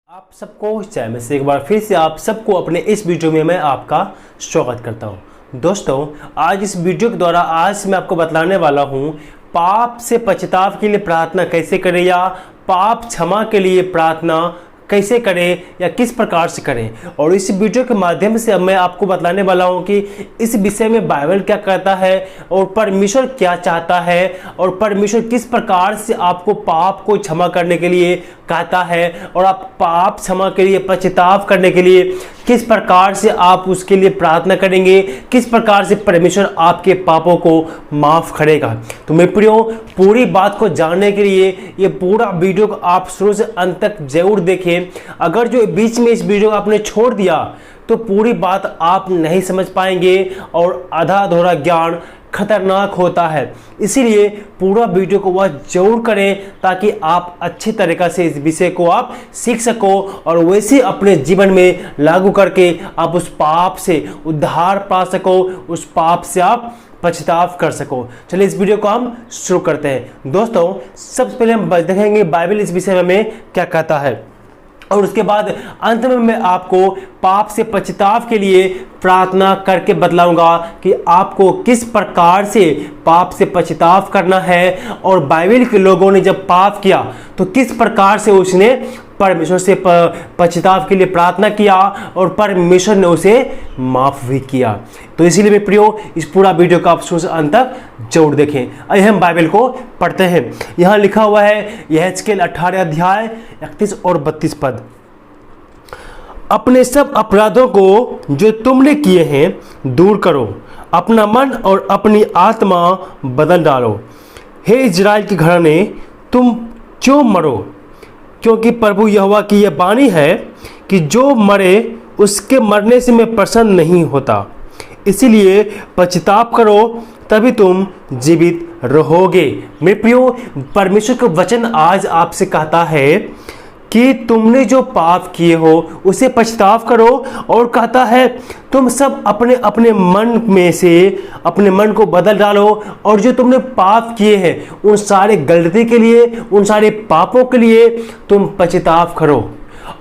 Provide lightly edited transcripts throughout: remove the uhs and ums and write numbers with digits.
आप सबको चाहे मैं से एक बार फिर से आप सबको अपने इस वीडियो में मैं आपका स्वागत करता हूं। दोस्तों, आज इस वीडियो के द्वारा आज मैं आपको बतलाने वाला हूं पाप से पश्चाताप के लिए प्रार्थना कैसे करें या पाप क्षमा के लिए प्रार्थना कैसे करें या किस प्रकार से करें। और इस वीडियो के माध्यम से अब मैं आपको बतलाने वाला हूं कि इस विषय में बाइबल क्या कहता है और परमेश्वर क्या चाहता है और परमेश्वर किस प्रकार से आपको पाप को क्षमा करने के लिए कहता है और आप पाप क्षमा के लिए पश्चाताप करने के लिए किस प्रकार से आप उसके लिए प्रार्थना करेंगे, किस प्रकार से परमेश्वर आपके पापों को माफ करेगा। तो मेरे प्रियो, पूरी बात को जानने के लिए ये पूरा वीडियो को आप शुरू से अंत तक जरूर देखें। अगर जो बीच में इस वीडियो को आपने छोड़ दिया तो पूरी बात आप नहीं समझ पाएंगे और आधा अधूरा ज्ञान खतरनाक होता है। इसीलिए पूरा वीडियो को वह जरूर करें ताकि आप अच्छी तरीक़ा से इस विषय को आप सीख सको और वैसे अपने जीवन में लागू करके आप उस पाप से उद्धार पा सको, उस पाप से आप पश्चाताप कर सको। चलिए इस वीडियो को हम शुरू करते हैं। दोस्तों, सबसे पहले हम देखेंगे बाइबल इस विषय में क्या कहता है और उसके बाद अंत में मैं आपको पाप से पश्चाताप के लिए प्रार्थना करके बतलाऊंगा कि आपको किस प्रकार से पाप से पश्चाताप करना है और बाइबल के लोगों ने जब पाप किया तो किस प्रकार से उसने परमेश्वर से पश्चाताप के लिए प्रार्थना किया और परमेश्वर ने उसे माफ भी किया। तो इसीलिए मैं प्रियो, इस पूरा वीडियो का आप शुरू से अंत तक जरूर देखें। आइए हम बाइबल को पढ़ते हैं। यहाँ लिखा हुआ है यहेजकेल 18 अध्याय 31 और 32 पद। अपने सब अपराधों को जो तुमने किए हैं दूर करो, अपना मन और अपनी आत्मा बदल डालो। हे इजराइल के घराने, तुम क्यों मरो? क्योंकि प्रभु यहोवा की यह वाणी है कि जो मरे उसके मरने से मैं प्रसन्न नहीं होता। इसीलिए पश्चाताप करो, तभी तुम जीवित रहोगे। मेरे प्रियो, परमेश्वर का वचन आज आपसे कहता है कि तुमने जो पाप किए हो उसे पश्चाताप करो और कहता है तुम सब अपने अपने मन में से अपने मन को बदल डालो और जो तुमने पाप किए हैं उन सारे गलती के लिए, उन सारे पापों के लिए तुम पश्चाताप करो।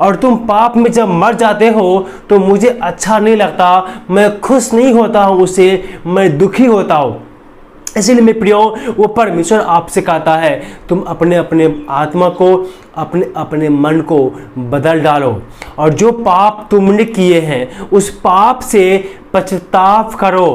और तुम पाप में जब मर जाते हो तो मुझे अच्छा नहीं लगता, मैं खुश नहीं होता हूँ, उससे मैं दुखी होता हूँ। इसलिए मेरे प्रियो, वो परमेश्वर आपसे कहता है तुम अपने अपने आत्मा को, अपने अपने मन को बदल डालो और जो पाप तुमने किए हैं उस पाप से पश्चाताप करो,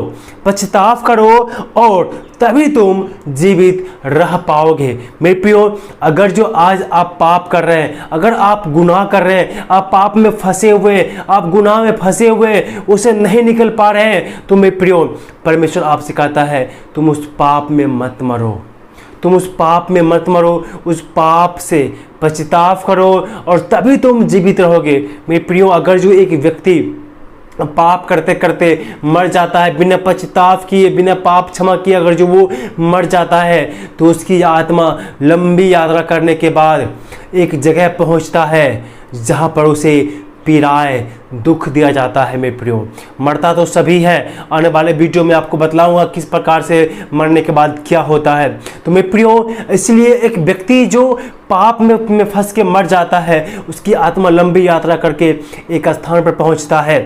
पश्चाताप करो और तभी तुम जीवित रह पाओगे। मेरे प्रियो, अगर जो आज आप पाप कर रहे हैं, अगर आप गुनाह कर रहे हैं, आप पाप में फंसे हुए, आप गुनाह में फंसे हुए, उसे नहीं निकल पा रहे हैं, तो मेरे प्रियो, परमेश्वर आपसे कहता है तुम उस पाप में मत मरो, तुम उस पाप में मत मरो, उस पाप से पश्चाताप करो और तभी तुम जीवित रहोगे। मेरे प्रियो, अगर जो एक व्यक्ति पाप करते करते मर जाता है, बिना पश्चाताप किए, बिना पाप क्षमा किए अगर जो वो मर जाता है तो उसकी आत्मा लंबी यात्रा करने के बाद एक जगह पहुंचता है जहां पर उसे पीड़ाए, दुख दिया जाता है। मेरे प्रियो, मरता तो सभी है, आने वाले वीडियो में आपको बतलाऊंगा किस प्रकार से मरने के बाद क्या होता है। तो मेरे प्रियो, इसलिए एक व्यक्ति जो पाप में फंस के मर जाता है उसकी आत्मा लंबी यात्रा करके एक स्थान पर पहुंचता है।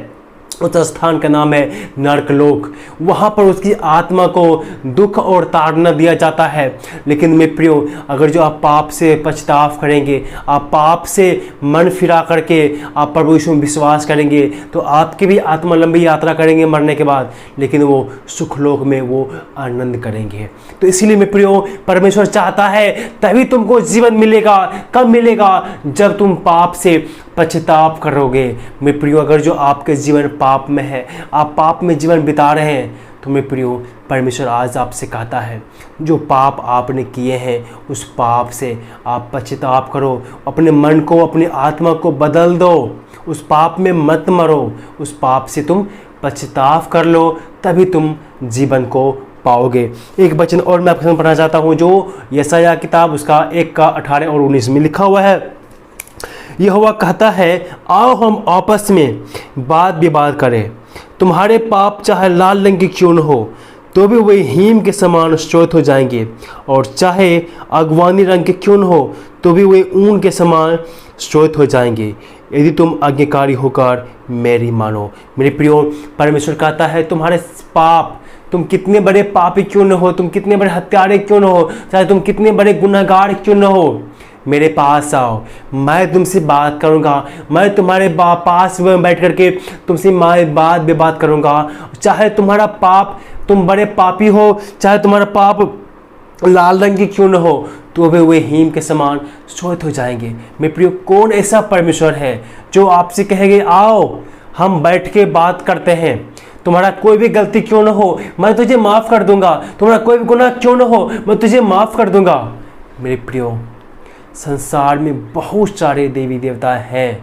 उस स्थान का नाम है नरकलोक। वहाँ पर उसकी आत्मा को दुख और ताड़ना दिया जाता है। लेकिन मेरे प्रियो, अगर जो आप पाप से पश्चाताप करेंगे, आप पाप से मन फिरा करके आप प्रभु यीशु में विश्वास करेंगे तो आपकी भी आत्मा लंबी यात्रा करेंगे मरने के बाद, लेकिन वो सुखलोक में वो आनंद करेंगे। तो इसीलिए मेरे प्रियो, परमेश्वर चाहता है तभी तुमको जीवन मिलेगा। कब मिलेगा? जब तुम पाप से पश्चाताप करोगे। मेरे प्रियो, अगर जो आपके जीवन पाप में है, आप पाप में जीवन बिता रहे हैं, तो मेरे प्रियो, परमेश्वर आज आपसे कहता है जो पाप आपने किए हैं उस पाप से आप पश्चाताप करो, अपने मन को, अपनी आत्मा को बदल दो, उस पाप में मत मरो, उस पाप से तुम पश्चाताप कर लो, तभी तुम जीवन को पाओगे। एक वचन और मैं आपके सामने पढ़ना चाहता हूँ जो यशायाह किताब उसका 1 का 18 और 19 में लिखा हुआ है। यहोवा कहता है आओ हम आपस में वाद विवाद करें, तुम्हारे पाप चाहे लाल रंग के क्यों न हो, तो भी वे हीम के समान श्वेत हो जाएंगे, और चाहे अगवानी रंग के क्यों न हो तो भी वे ऊन के समान श्वेत हो जाएंगे, यदि तुम आज्ञाकारी होकर मेरी मानो। मेरे प्रियो, परमेश्वर कहता है तुम्हारे पाप, तुम कितने बड़े पापी क्यों न हो, तुम कितने बड़े हत्यारे क्यों न हो, चाहे तुम कितने बड़े गुनहगार क्यों न हो, मेरे पास आओ, मैं तुमसे बात करूंगा। मैं तुम्हारे पास में बैठ करके तुमसे बात करूंगा। चाहे तुम्हारा पाप, तुम बड़े पापी हो, चाहे तुम्हारा पाप लाल रंग की क्यों न हो, तो वे हीम के समान श्वेत हो जाएंगे। मेरे प्रियो, कौन ऐसा परमेश्वर है जो आपसे कहेंगे आओ हम बैठ के बात करते हैं, तुम्हारा कोई भी गलती क्यों न हो मैं तुझे माफ़ कर दूंगा, तुम्हारा कोई भी गुनाह क्यों न हो मैं तुझे माफ़ कर दूंगा। मेरे प्रियो, संसार में बहुत सारे देवी देवता हैं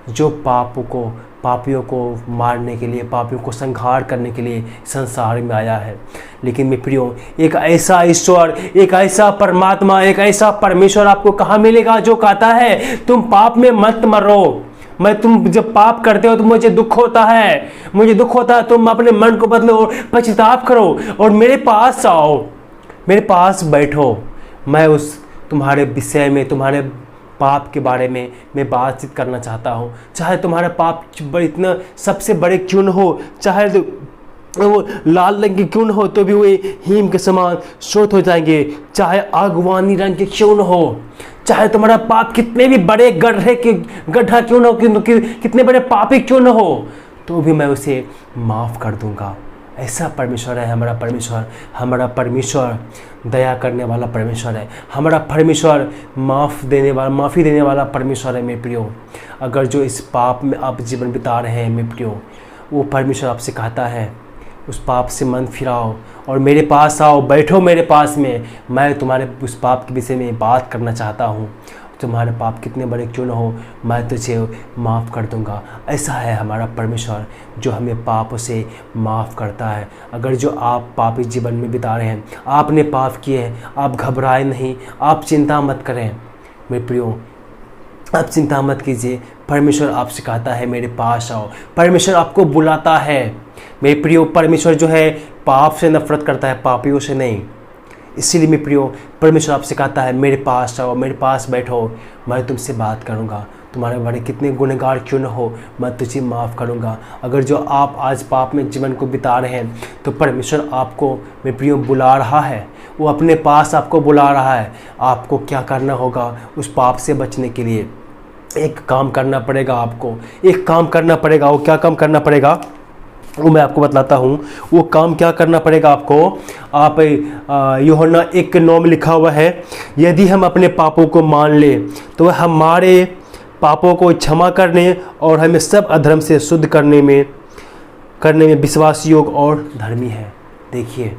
जो पापियों को मारने के लिए, पापियों को संहार करने के लिए संसार में आया है। लेकिन मेरे प्रियो, एक ऐसा ईश्वर, एक ऐसा परमात्मा, एक ऐसा परमेश्वर आपको कहाँ मिलेगा जो कहता है तुम पाप में मत मरो। तुम जब पाप करते हो तो मुझे दुख होता है, तुम अपने मन को बदलो, पश्चाताप करो और मेरे पास आओ, मेरे पास बैठो। मैं उस तुम्हारे विषय में, तुम्हारे पाप के बारे में मैं बातचीत करना चाहता हूँ। चाहे तुम्हारा पाप इतना सबसे बड़े क्यों न हो, चाहे वो लाल रंग के क्यों न हो तो भी वे हीम के समान श्वेत हो जाएंगे, चाहे आगवानी रंग के क्यों न हो, चाहे तुम्हारा पाप कितने भी बड़े गड्ढा क्यों न हो, कितने बड़े पापी क्यों न हो, तो भी मैं उसे माफ़ कर दूंगा। ऐसा परमेश्वर है हमारा परमेश्वर। हमारा परमेश्वर दया करने वाला परमेश्वर है, हमारा परमेश्वर माफ़ी देने वाला परमेश्वर है। मेरे प्रियो, अगर जो इस पाप में आप जीवन बिता रहे हैं मेरे प्रियो, वो परमेश्वर आपसे कहता है उस पाप से मन फिराओ और मेरे पास आओ, बैठो मेरे पास में, मैं तुम्हारे उस पाप के विषय में बात करना चाहता हूँ। तुम्हारे पाप कितने बड़े क्यों न हो मैं तुझे माफ़ कर दूंगा। ऐसा है हमारा परमेश्वर जो हमें पापों से माफ़ करता है। अगर जो आप पापी जीवन में बिता रहे हैं, आपने पाप किए हैं, आप घबराए नहीं, आप चिंता मत करें मेरे प्रियो, आप चिंता मत कीजिए। परमेश्वर आपसे कहता है मेरे पास आओ, परमेश्वर आपको बुलाता है। मेरे प्रियो, परमेश्वर जो है पाप से नफरत करता है, पापियों से नहीं। इसीलिए मेरे प्रियो, परमेश्वर आपसे कहता है मेरे पास आओ, मेरे पास बैठो, मैं तुमसे बात करूंगा। तुम्हारे बड़े कितने गुनहगार क्यों न हो मैं तुझे माफ़ करूंगा। अगर जो आप आज पाप में जीवन को बिता रहे हैं तो परमेश्वर आपको मेरे प्रियो बुला रहा है, वो अपने पास आपको बुला रहा है। आपको क्या करना होगा उस पाप से बचने के लिए? एक काम करना पड़ेगा आपको, एक काम करना पड़ेगा। वो क्या काम करना पड़ेगा वो मैं आपको बतलाता हूँ। वो काम क्या करना पड़ेगा आपको? आप यूहन्ना 1:9 में लिखा हुआ है, यदि हम अपने पापों को मान ले तो वह हमारे पापों को क्षमा करने और हमें सब अधर्म से शुद्ध करने में विश्वास योग्य और धर्मी है। देखिए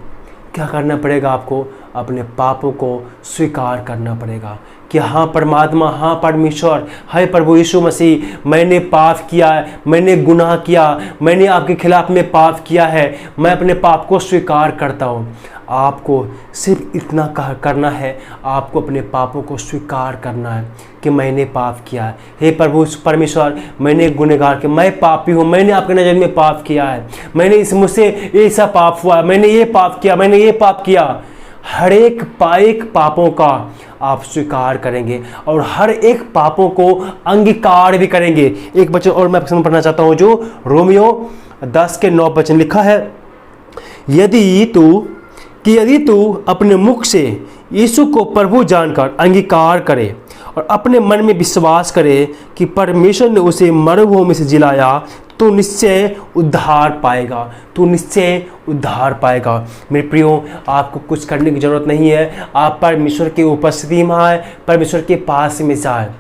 क्या करना पड़ेगा आपको? अपने पापों को स्वीकार करना पड़ेगा कि हाँ परमात्मा, हाँ परमेश्वर, हाय प्रभु यीशु मसीह, मैंने पाप किया है, मैंने गुनाह किया, मैंने आपके खिलाफ में पाप किया है, मैं अपने पाप को स्वीकार करता हूँ। आपको सिर्फ इतना करना है, आपको अपने पापों को स्वीकार करना है कि मैंने पाप किया है। हे प्रभु परमेश्वर, मैंने गुनहगार किया, मैं पापी हूँ, मैंने आपके नज़र में पाप किया है, मैंने मुझसे ऐसा पाप हुआ, मैंने ये पाप किया, मैंने ये पाप किया। हर एक पापों का आप स्वीकार करेंगे और हर एक पापों को अंगीकार भी करेंगे। एक वचन और मैं आपको पढ़ना चाहता हूँ जो रोमियो 10:9 वचन लिखा है, यदि तू अपने मुख से यीशु को प्रभु जानकर अंगीकार करे और अपने मन में विश्वास करे कि परमेश्वर ने उसे मरुभूमि से जिलाया तो निश्चय उद्धार पाएगा। मेरे प्रियो, आपको कुछ करने की ज़रूरत नहीं है। आप परमेश्वर की उपस्थिति में आए, परमेश्वर के पास में जाए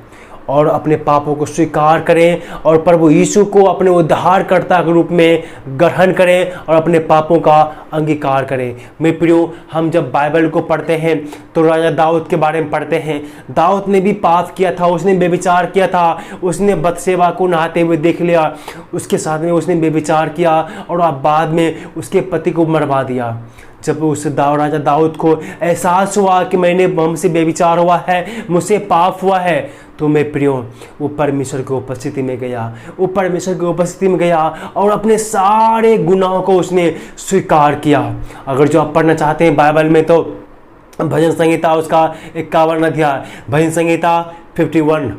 और अपने पापों को स्वीकार करें और प्रभु यीशु को अपने उद्धारकर्ता के रूप में ग्रहण करें और अपने पापों का अंगीकार करें। मेरे प्रियो, हम जब बाइबल को पढ़ते हैं तो राजा दाऊद के बारे में पढ़ते हैं। दाऊद ने भी पाप किया था, उसने व्यभिचार किया था, उसने बतशेबा को नहाते हुए देख लिया, उसके साथ में उसने व्यभिचार किया और अब बाद में उसके पति को मरवा दिया। जब उस राजा दाऊद को एहसास हुआ कि मैंने हमसे बेविचार हुआ है, मुझसे पाप हुआ है, तो मैं प्रियो वो परमेश्वर की उपस्थिति में गया, वो परमेश्वर की उपस्थिति में गया और अपने सारे गुनाहों को उसने स्वीकार किया। अगर जो आप पढ़ना चाहते हैं बाइबल में, तो भजन संहिता उसका 51 अध्याय, भजन संहिता 51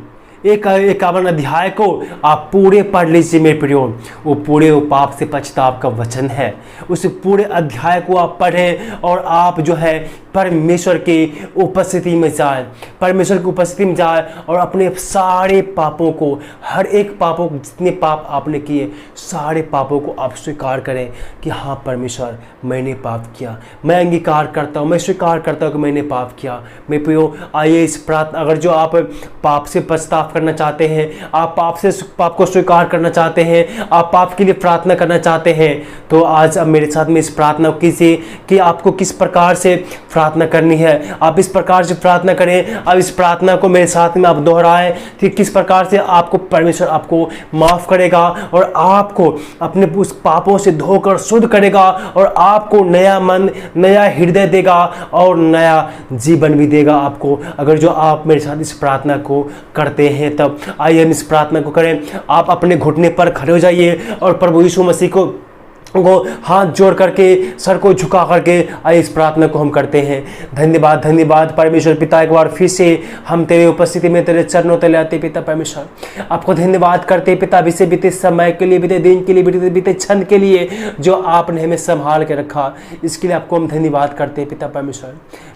51 अध्याय को आप पूरे पढ़ लीजिए मेरे प्रियो। वो पूरे वो पाप से पछताव का वचन है। उस पूरे अध्याय को आप पढ़ें और आप जो है परमेश्वर की उपस्थिति में जाए, परमेश्वर की उपस्थिति में जाए और अपने सारे पापों को, हर एक पापों को, जितने पाप आपने किए सारे पापों को आप स्वीकार करें कि हाँ परमेश्वर मैंने पाप किया, मैं अंगीकार करता हूँ, मैं स्वीकार करता हूँ कि मैंने पाप किया। मैं प्रियो आइए इस प्रार्थना, अगर जो आप पाप से पछताव करना चाहते हैं, आप पाप को स्वीकार करना चाहते हैं, आप पाप के लिए प्रार्थना करना चाहते हैं, तो आज अब मेरे साथ में इस प्रार्थना को कीजिए कि आपको किस प्रकार से प्रार्थना करनी है। आप इस प्रकार से प्रार्थना करें। अब इस प्रार्थना को मेरे साथ में आप दोहराएं कि किस प्रकार से आपको परमेश्वर आपको माफ करेगा और आपको अपने उस पापों से धोकर शुद्ध करेगा और आपको नया मन, नया हृदय देगा और नया जीवन भी देगा आपको। अगर जो आप मेरे साथ इस प्रार्थना को करते हैं, तब आइए हम इस प्रार्थना को करें। आप अपने घुटने पर खड़े हो जाइए और प्रभु यीशु मसीह को हाथ जोड़ करके, सर को झुका करके आइए इस प्रार्थना को हम करते हैं। धन्यवाद धन्यवाद परमेश्वर पिता, एक बार फिर से हम तेरे उपस्थिति में तेरे चरणों तले आते पिता परमेश्वर, आपको धन्यवाद करते पिता, बीते समय के लिए, बीते दिन के लिए, बीते क्षण के लिए जो आपने हमें संभाल के रखा, इसके लिए आपको हम धन्यवाद करते हैं पिता परमेश्वर।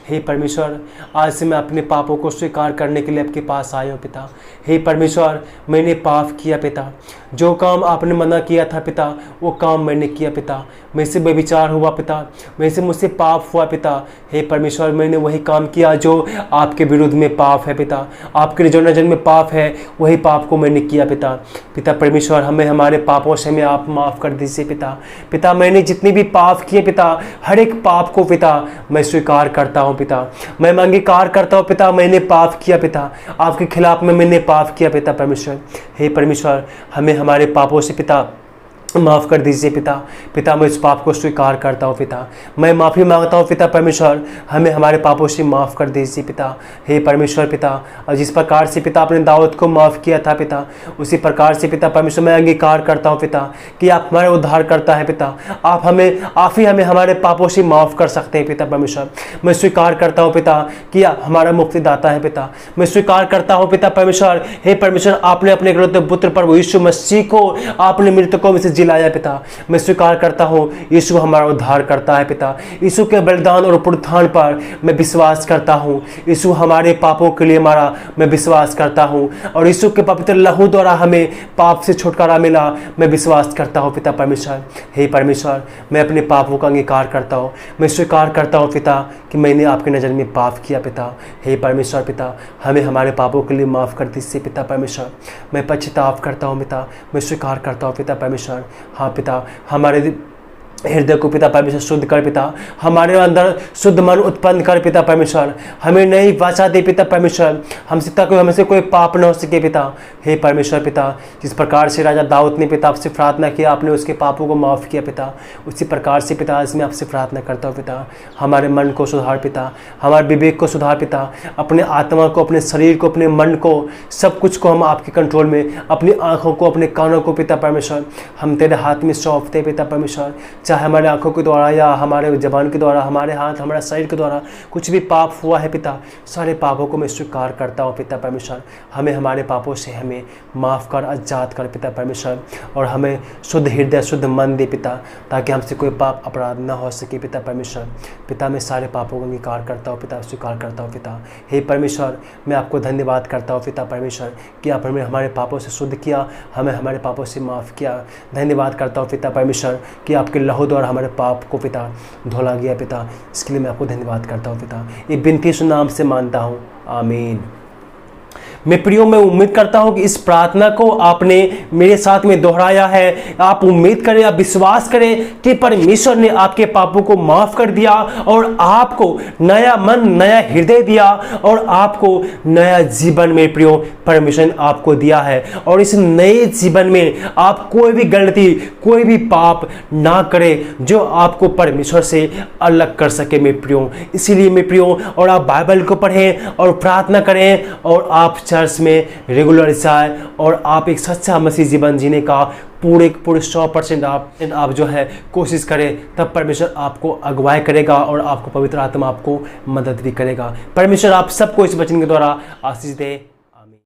हे परमेश्वर, आज से मैं अपने पापों को स्वीकार करने के लिए आपके पास आया हूँ पिता। हे परमेश्वर, मैंने पाप किया पिता, जो काम आपने मना किया था पिता वो काम मैंने किया पिता, मेरे से बेविचार हुआ पिता, मुझसे पाप हुआ पिता। हे परमेश्वर, मैंने वही काम किया जो आपके विरुद्ध में पाप है पिता, आपके जो नजर में पाप है वही पाप को मैंने किया पिता। पिता परमेश्वर, हमें हमारे पापों से हमें आप माफ़ कर दीजिए पिता। पिता मैंने जितने भी पाप किए पिता, हर एक पाप को पिता मैं स्वीकार करता हूँ पिता, मैं अंगीकार करता हूँ पिता, मैंने पाप किया पिता, आपके खिलाफ में मैंने पाप किया पिता परमेश्वर। हे परमेश्वर, हमें हमारे पापों से पिता माफ़ कर दीजिए पिता। पिता मैं इस पाप को स्वीकार करता हूँ पिता, मैं माफ़ी मांगता हूँ पिता परमेश्वर, हमें हमारे पापों से माफ़ कर दीजिए पिता। हे परमेश्वर पिता, और जिस प्रकार से पिता आपने दाऊद को माफ़ किया था पिता, उसी प्रकार से पिता परमेश्वर मैं अंगीकार करता हूँ पिता कि आप हमारे उद्धार करता है पिता, आप ही हमें हमारे पापों से माफ़ कर सकते हैं पिता परमेश्वर। मैं स्वीकार करता हूँ पिता कि हमारा मुक्तिदाता है पिता, मैं स्वीकार करता हूँ पिता परमेश्वर। हे परमेश्वर, आपने अपने एकलौते पुत्र प्रभु यीशु मसीह को आपने मृतकों में से जिलाया पिता, मैं स्वीकार करता हूँ यीशु हमारा उद्धार करता है पिता। यीशु के बलिदान और पुनरुत्थान पर मैं विश्वास करता हूँ, यीशु हमारे पापों के लिए मारा, मैं विश्वास करता हूँ, और यीशु के पवित्र लहू द्वारा हमें पाप से छुटकारा मिला, मैं विश्वास करता हूँ पिता परमेश्वर। हे परमेश्वर, मैं अपने पापों का अंगीकार करता हूँ, मैं स्वीकार करता हूँ पिता कि मैंने आपकी नज़र में पाप किया पिता। हे परमेश्वर पिता, हमें हमारे पापों के लिए माफ़ कर दीजिए पिता परमेश्वर। मैं पश्चाताप करता हूँ पिता, मैं स्वीकार करता हूँ पिता परमेश्वर। हाँ पिता, हमारे हृदय को पिता परमेश्वर शुद्ध कर पिता, हमारे अंदर शुद्ध मन उत्पन्न कर पिता परमेश्वर, हमें नई वाचा दे पिता परमेश्वर, हमसे तक हमसे कोई पाप न हो सके पिता। हे परमेश्वर पिता, जिस प्रकार से राजा दाऊद ने पिता आपसे प्रार्थना किया, आपने उसके पापों को माफ़ किया पिता, उसी प्रकार से पिता आज मैं आपसे प्रार्थना करता हूँ पिता, हमारे मन को सुधार पिता, हमारे विवेक को सुधार पिता, अपने आत्मा को, अपने शरीर को, अपने मन को, सब कुछ को हम आपके कंट्रोल में, अपनी आँखों को, अपने कानों को पिता परमेश्वर हम तेरे हाथ में सौंपते पिता परमेश्वर। चाहे हमारे आंखों के द्वारा या हमारे जबान के द्वारा, हमारे हाथ, हमारे शरीर के द्वारा कुछ भी पाप हुआ है पिता, सारे पापों को मैं स्वीकार करता हूँ पिता परमेश्वर। हमें हमारे पापों से हमें माफ़ कर, आजाद कर पिता परमेश्वर, और हमें शुद्ध हृदय, शुद्ध मन दे पिता, ताकि हमसे कोई पाप अपराध न हो सके पिता परमेश्वर। पिता मैं सारे पापों को अंगीकार करता हूँ पिता, स्वीकार करता हूँ पिता। हे परमेश्वर, मैं आपको धन्यवाद करता हूँ पिता परमेश्वर कि आप हमें हमारे पापों से शुद्ध किया, हमें हमारे पापों से माफ़ किया। धन्यवाद करता हूँ पिता परमेश्वर कि आपके लहू द्वारा हमारे पाप को पिता धोला गया पिता, इसके लिए मैं आपको धन्यवाद करता हूँ पिता। ये बिनती सुनाम से मानता हूँ, आमीन। मैं प्रियो मैं उम्मीद करता हूं कि इस प्रार्थना को आपने मेरे साथ में दोहराया है। आप उम्मीद करें, आप विश्वास करें कि परमेश्वर ने आपके पापों को माफ कर दिया और आपको नया मन, नया हृदय दिया और आपको नया जीवन में प्रियो परमेश्वर ने आपको दिया है। और इस नए जीवन में आप कोई भी गलती, कोई भी पाप ना करें जो आपको परमेश्वर से अलग कर सके मेरे प्रियो। इसीलिए मेरे प्रियो, और आप बाइबल को पढ़ें और प्रार्थना करें और आप चर्च में रेगुलर जाएं और आप एक सच्चा मसीह जीवन जीने का पूरे 100% आप जो है कोशिश करें, तब परमेश्वर आपको अगुवाई करेगा और आपको पवित्र आत्मा आपको मदद भी करेगा। परमेश्वर आप सबको इस वचन के द्वारा आशीष दे।